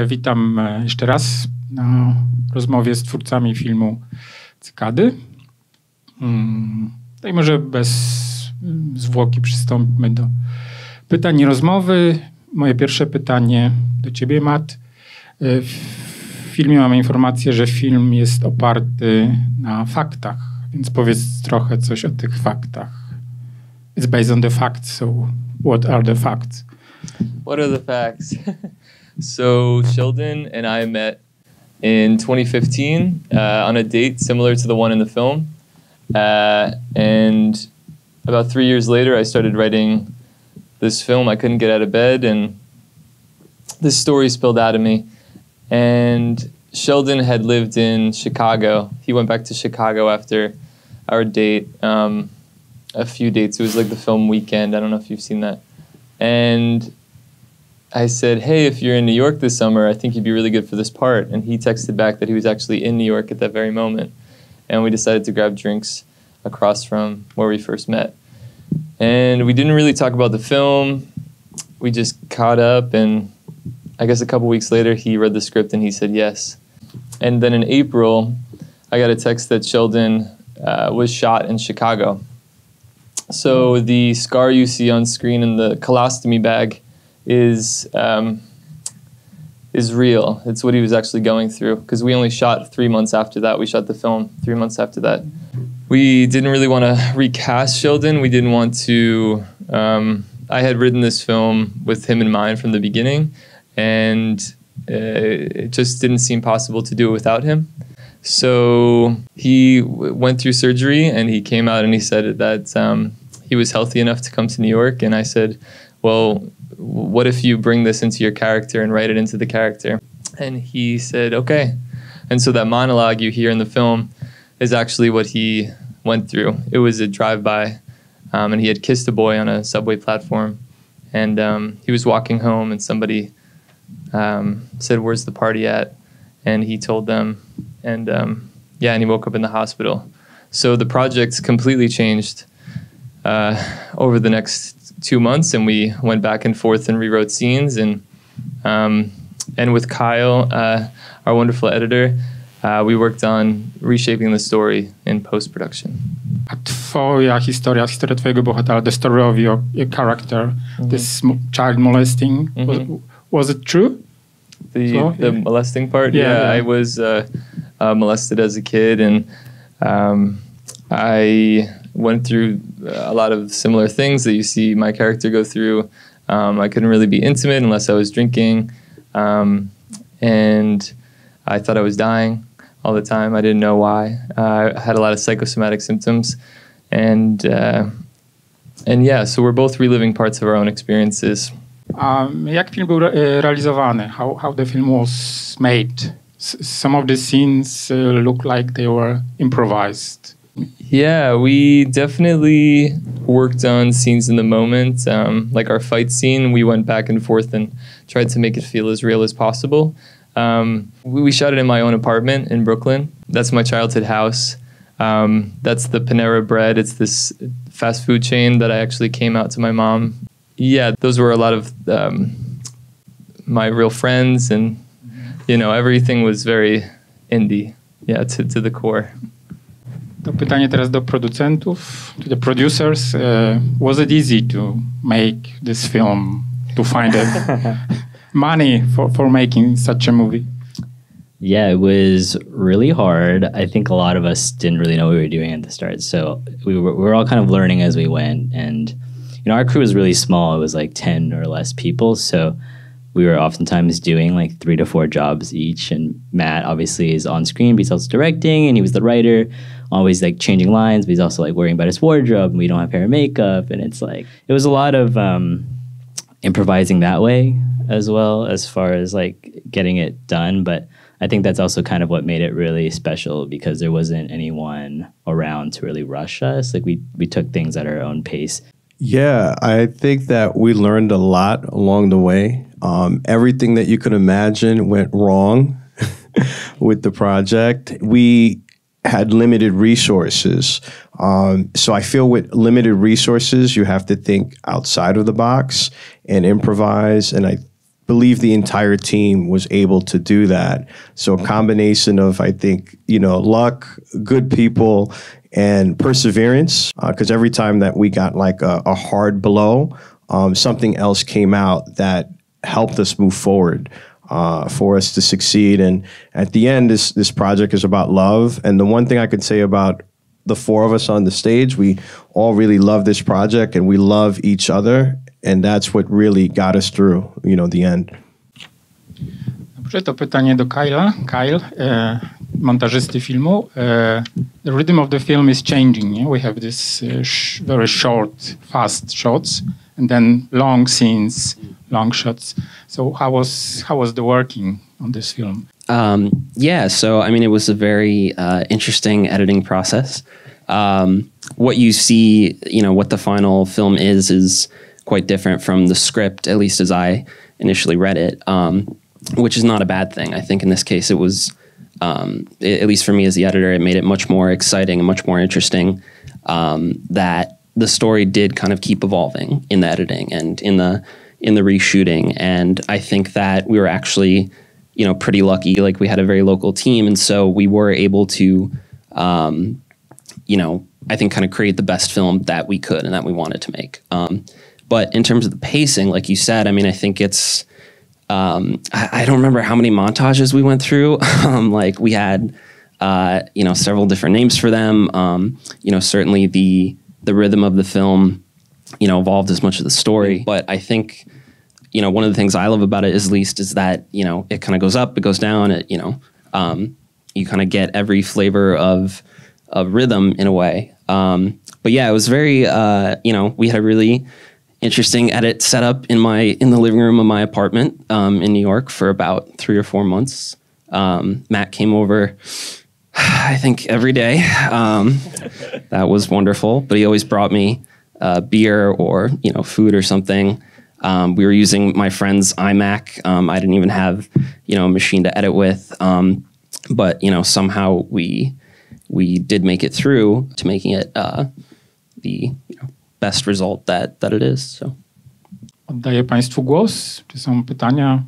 Witam jeszcze raz na rozmowie z twórcami filmu Cykady. No i może bez zwłoki przystąpmy do pytań i rozmowy. Moje pierwsze pytanie do ciebie, Matt. W filmie mamy informację, że film jest oparty na faktach, więc powiedz trochę coś o tych faktach. It's based on the facts, so what are the facts? What are the facts? So Sheldon and I met in 2015 on a date similar to the one in the film. And about 3 years later, I started writing this film. I couldn't get out of bed, and this story spilled out of me. And Sheldon had lived in Chicago. He went back to Chicago after our date, a few dates. It was like the film weekend. I don't know if you've seen that. And I said, hey, if you're in New York this summer, I think you'd be really good for this part. And he texted back that he was actually in New York at that very moment. And we decided to grab drinks across from where we first met. And we didn't really talk about the film. We just caught up, and I guess a couple weeks later, he read the script and he said yes. And then in April, I got a text that Sheldon was shot in Chicago. So the scar you see on screen in the colostomy bag is real. It's what he was actually going through, because we only shot 3 months after that. We shot the film 3 months after that. We didn't really want to recast Sheldon. We didn't want to... I had written this film with him in mind from the beginning, and it just didn't seem possible to do it without him. So he went through surgery, and he came out and he said that he was healthy enough to come to New York. And I said, well, what if you bring this into your character and write it into the character? And he said, okay. And so that monologue you hear in the film is actually what he went through. It was a drive-by, and he had kissed a boy on a subway platform. And he was walking home, and somebody said, where's the party at? And he told them, and and he woke up in the hospital. So the project completely changed over the next 2 months, and we went back and forth and rewrote scenes. And with Kyle, our wonderful editor, we worked on reshaping the story in post-production. A twoja historia twojego bohatera, the story of your character, this child molesting, was it true? The molesting part? Yeah. I was molested as a kid, and I went through a lot of similar things that you see my character go through. I couldn't really be intimate unless I was drinking, and I thought I was dying all the time. I didn't know why. I had a lot of psychosomatic symptoms, and so we're both reliving parts of our own experiences. Jak film był realizowany? How the film was made? Some of the scenes look like they were improvised. Yeah, we definitely worked on scenes in the moment. Like our fight scene, we went back and forth and tried to make it feel as real as possible. We shot it in my own apartment in Brooklyn. That's my childhood house. That's the Panera Bread. It's this fast food chain that I actually came out to my mom. Yeah, those were a lot of my real friends, and everything was very indie, to the core. To pytanie teraz do producentów, to the producers. Was it easy to make this film, to find money for making such a movie? Yeah, it was really hard. I think a lot of us didn't really know what we were doing at the start. So we were all kind of learning as we went. And, our crew was really small. It was like 10 or less people. So we were oftentimes doing like 3 to 4 jobs each. And Matt obviously is on screen, but he's also directing, and he was the writer, always like changing lines, but he's also like worrying about his wardrobe, and we don't have hair and makeup. And it's like, it was a lot of improvising that way as well, as far as like getting it done. But I think that's also kind of what made it really special, because there wasn't anyone around to really rush us. Like we took things at our own pace. Yeah, I think that we learned a lot along the way. Everything that you could imagine went wrong with the project. We had limited resources. So I feel with limited resources, you have to think outside of the box and improvise. And I believe the entire team was able to do that. So a combination of, I think, luck, good people, and perseverance. Because every time that we got like a hard blow, something else came out that helped us move forward, for us to succeed. And at the end, this project is about love. And the one thing I could say about the four of us on the stage, we all really love this project and we love each other. And that's what really got us through, the end. Dobrze, to pytanie do Kyla. Kyle, montażysty filmu. The rhythm of the film is changing. Yeah? We have this very short, fast shots, and then long scenes, long shots. So how was the working on this film? Yeah, so I mean, it was a very interesting editing process. What you see, what the final film is quite different from the script, at least as I initially read it, which is not a bad thing. I think in this case it was, at least for me as the editor, it made it much more exciting and much more interesting, that the story did kind of keep evolving in the editing and in the reshooting. And I think that we were actually, pretty lucky. Like, we had a very local team, and so we were able to, I think kind of create the best film that we could and that we wanted to make. But in terms of the pacing, like you said, I mean, I think it's, I don't remember how many montages we went through. Like, we had, several different names for them. Certainly the rhythm of the film, evolved as much as the story. But I think, one of the things I love about it is that, it kind of goes up, it goes down, you kind of get every flavor of rhythm in a way. But yeah, it was very, we had a really interesting edit set up in the living room of my apartment in New York for about 3 or 4 months. Matt came over, I think, every day. That was wonderful. But he always brought me beer or food or something. We were using my friend's iMac. I didn't even have a machine to edit with. But somehow we did make it through to making it the best result that it is. So. Oddaję Państwu głos. Czy są pytania?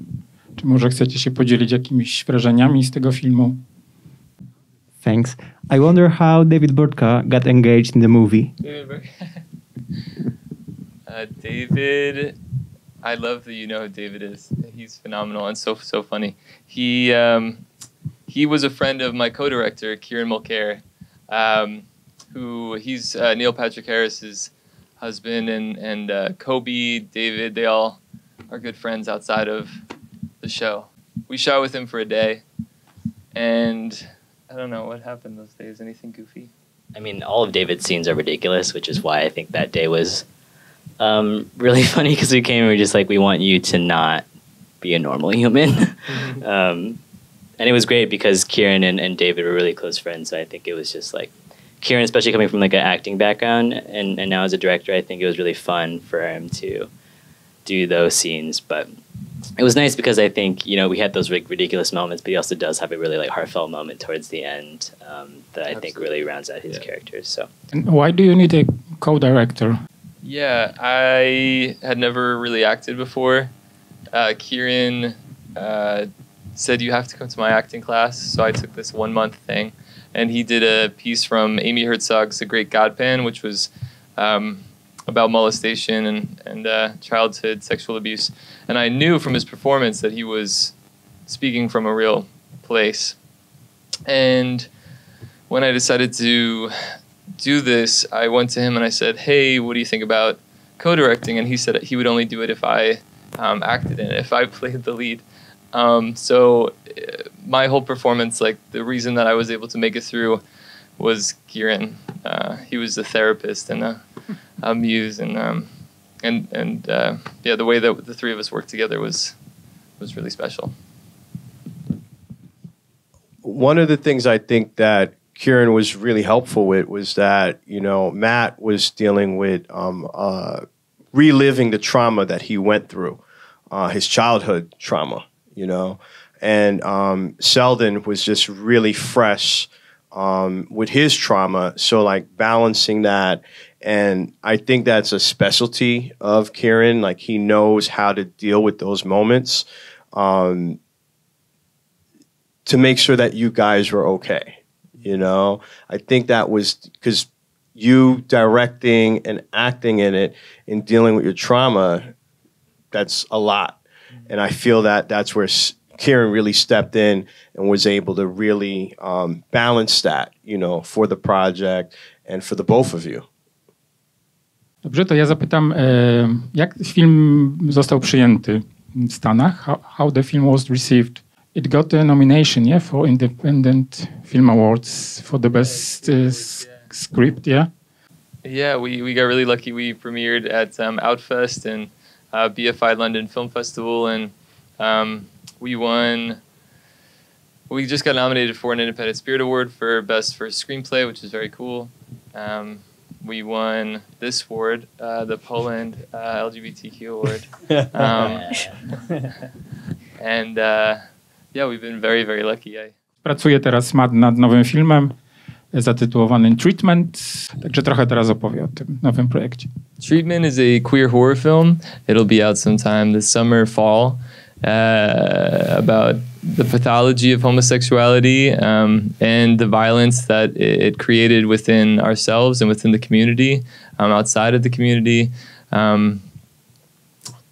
Czy może chcecie się podzielić jakimiś wrażeniami z tego filmu? Thanks. I wonder how David Burtka got engaged in the movie. David, I love that you know who David is. He's phenomenal and so funny. He was a friend of my co-director, Kieran Mulcair, he's Neil Patrick Harris's husband, and Kobe, David, they all are good friends outside of the show. We shot with him for a day, and I don't know what happened those days. Anything goofy? I mean, all of David's scenes are ridiculous, which is why I think that day was really funny, because we came and we were just like, we want you to not be a normal human. And it was great because Kieran and David were really close friends. So I think it was just like, Kieran, especially coming from like an acting background and now as a director, I think it was really fun for him to do those scenes. But it was nice because I think, we had those ridiculous moments, but he also does have a really like heartfelt moment towards the end that I think really rounds out his characters. So. And why do you need a co-director? Yeah, I had never really acted before. Kieran said, you have to come to my acting class. So I took this 1-month thing. And he did a piece from Amy Herzog's The Great Godpan, which was about molestation and childhood sexual abuse. And I knew from his performance that he was speaking from a real place. And when I decided to do this, I went to him and I said, hey, what do you think about co-directing? And he said he would only do it if I acted in it, if I played the lead. So my whole performance, like the reason that I was able to make it through was Kieran. He was a therapist and a muse, and the way that the three of us worked together was really special. One of the things I think that Kieran was really helpful with was that, Matt was dealing with reliving the trauma that he went through, his childhood trauma. And Selden was just really fresh with his trauma. So like balancing that And I think that's a specialty of Kieran. Like, he knows how to deal with those moments to make sure that you guys were okay. You know, I think that was because you directing and acting in it and dealing with your trauma, that's a lot. And I feel that that's where Kieran really stepped in and was able to really balance that, you know, for the project and for the both of you. Dobrze, to ja zapytam, jak film został przyjęty w Stanach? How the film was received? It got a nomination, yeah, for Independent Film Awards for the best script, yeah? Yeah, we got really lucky. We premiered at Outfest and BFI London Film Festival, and we won. We just got nominated for an Independent Spirit Award for Best First Screenplay, which is very cool. We won this award, the Poland LGBTQ award. And yeah, we've been very, very lucky. Pracuję teraz nad nowym filmem zatytułowanym Treatment, także trochę teraz opowie o tym nowym projekcie. Treatment is a queer horror film. It'll be out sometime this summer, fall, about the pathology of homosexuality and the violence that it created within ourselves and within the community, outside of the community.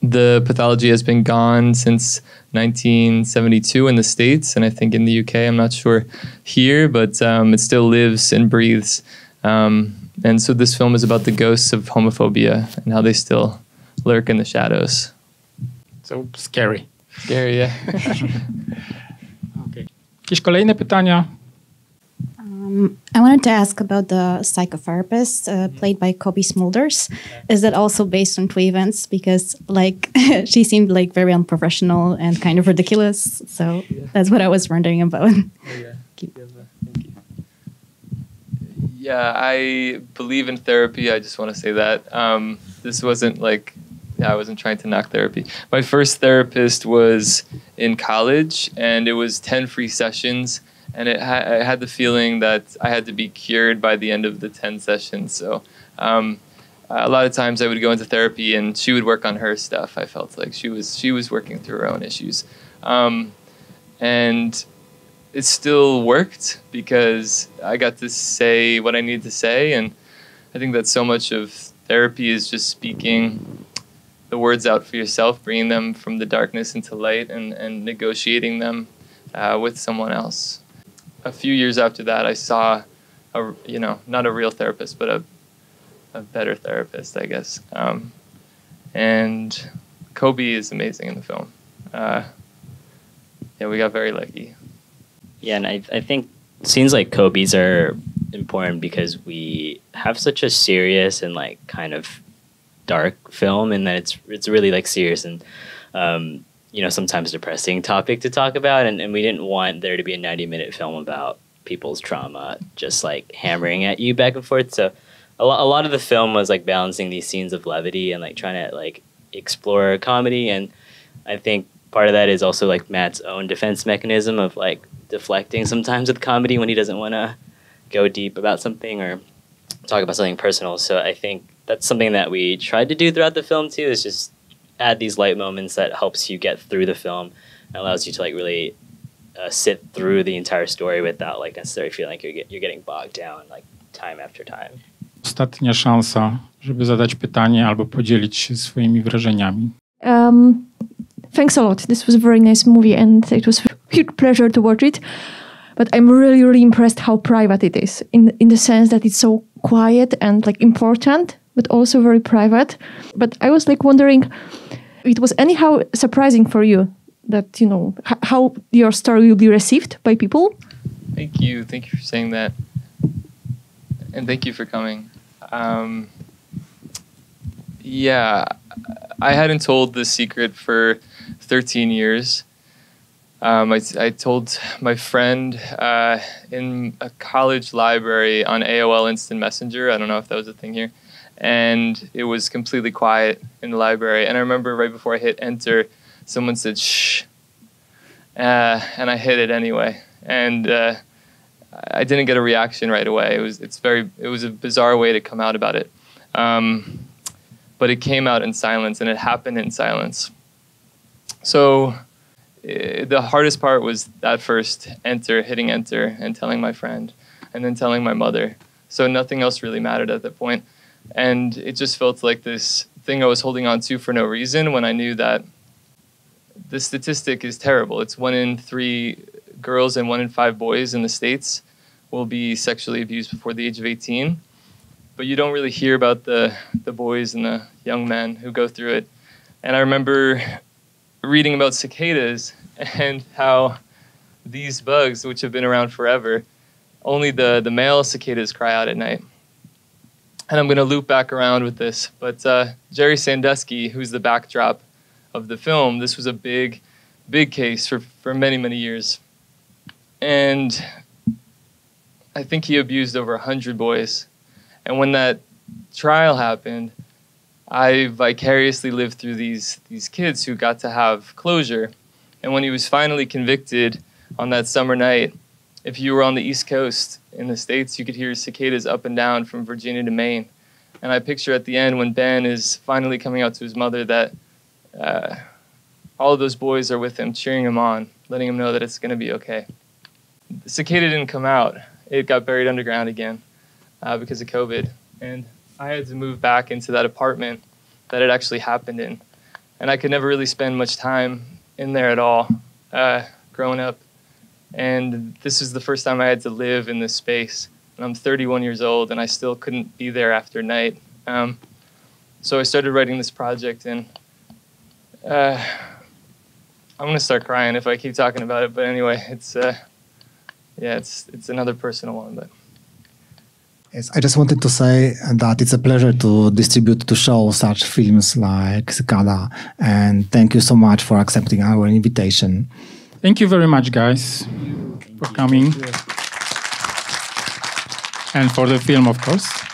The pathology has been gone since 1972 in the States, and I think in the UK, I'm not sure here, but it still lives and breathes. And so this film is about the ghosts of homophobia and how they still lurk in the shadows. So scary. Scary, yeah. Okay. Jakieś kolejne pytania? I wanted to ask about the psychotherapist played by Kobe Smulders. Is that also based on true events? Because like she seemed like very unprofessional and kind of ridiculous. So that's what I was wondering about. Thank you. Yeah, I believe in therapy. I just want to say that. This wasn't like, I wasn't trying to knock therapy. My first therapist was in college, and it was 10 free sessions. And I had the feeling that I had to be cured by the end of the 10 sessions. So a lot of times I would go into therapy and she would work on her stuff. I felt like she was working through her own issues. And it still worked because I got to say what I need to say. And I think that so much of therapy is just speaking the words out for yourself, bringing them from the darkness into light and negotiating them with someone else. A few years after that, I saw, not a real therapist, but a better therapist, I guess. And Kobe is amazing in the film. Yeah, we got very lucky. Yeah, and I think scenes like Kobe's are important because we have such a serious and like kind of dark film, and that it's really like serious and sometimes depressing topic to talk about, and we didn't want there to be a 90-minute film about people's trauma just like hammering at you back and forth. So a lot of the film was like balancing these scenes of levity and like trying to like explore comedy, and I think part of that is also like Matt's own defense mechanism of like deflecting sometimes with comedy when he doesn't want to go deep about something or talk about something personal. So I think that's something that we tried to do throughout the film too, is just add these light moments that helps you get through the film and allows you to like really sit through the entire story without like necessarily feeling like you're getting bogged down like time after time. Ostatnia szansa, żeby zadać pytanie albo podzielić się swoimi wrażeniami. Thanks a lot. This was a very nice movie and it was a huge pleasure to watch it. But I'm really, really impressed how private it is in the sense that it's so quiet and like important, but also very private. But I was like wondering, it was anyhow surprising for you that, how your story will be received by people? Thank you for saying that. And thank you for coming. Yeah, I hadn't told this secret for 13 years. I told my friend in a college library on AOL Instant Messenger. I don't know if that was a thing here. And it was completely quiet in the library. And I remember right before I hit enter, someone said, shh. And I hit it anyway. And I didn't get a reaction right away. It was a bizarre way to come out about it. but it came out in silence, and it happened in silence. So the hardest part was that first hitting enter, and telling my friend, and then telling my mother. So nothing else really mattered at that point. And it just felt like this thing I was holding on to for no reason, when I knew that the statistic is terrible. It's 1 in 3 girls and 1 in 5 boys in the States will be sexually abused before the age of 18. But you don't really hear about the boys and the young men who go through it. And I remember reading about cicadas and how these bugs, which have been around forever, only the male cicadas cry out at night. And I'm going to loop back around with this, but Jerry Sandusky, who's the backdrop of the film, this was a big case for many, many years. And I think he abused over 100 boys. And when that trial happened, I vicariously lived through these kids who got to have closure. And when he was finally convicted on that summer night, if you were on the East Coast in the States, you could hear cicadas up and down from Virginia to Maine. And I picture at the end when Ben is finally coming out to his mother that all of those boys are with him, cheering him on, letting him know that it's going to be okay. The cicada didn't come out. It got buried underground again because of COVID. And I had to move back into that apartment that it actually happened in. And I could never really spend much time in there at all growing up. And this is the first time I had to live in this space. And I'm 31 years old, and I still couldn't be there after night. So I started writing this project, and I'm going to start crying if I keep talking about it. But anyway, it's another personal one. But yes, I just wanted to say that it's a pleasure to distribute to show such films like Cykada, and thank you so much for accepting our invitation. Thank you very much, guys, for coming. And for the film, of course.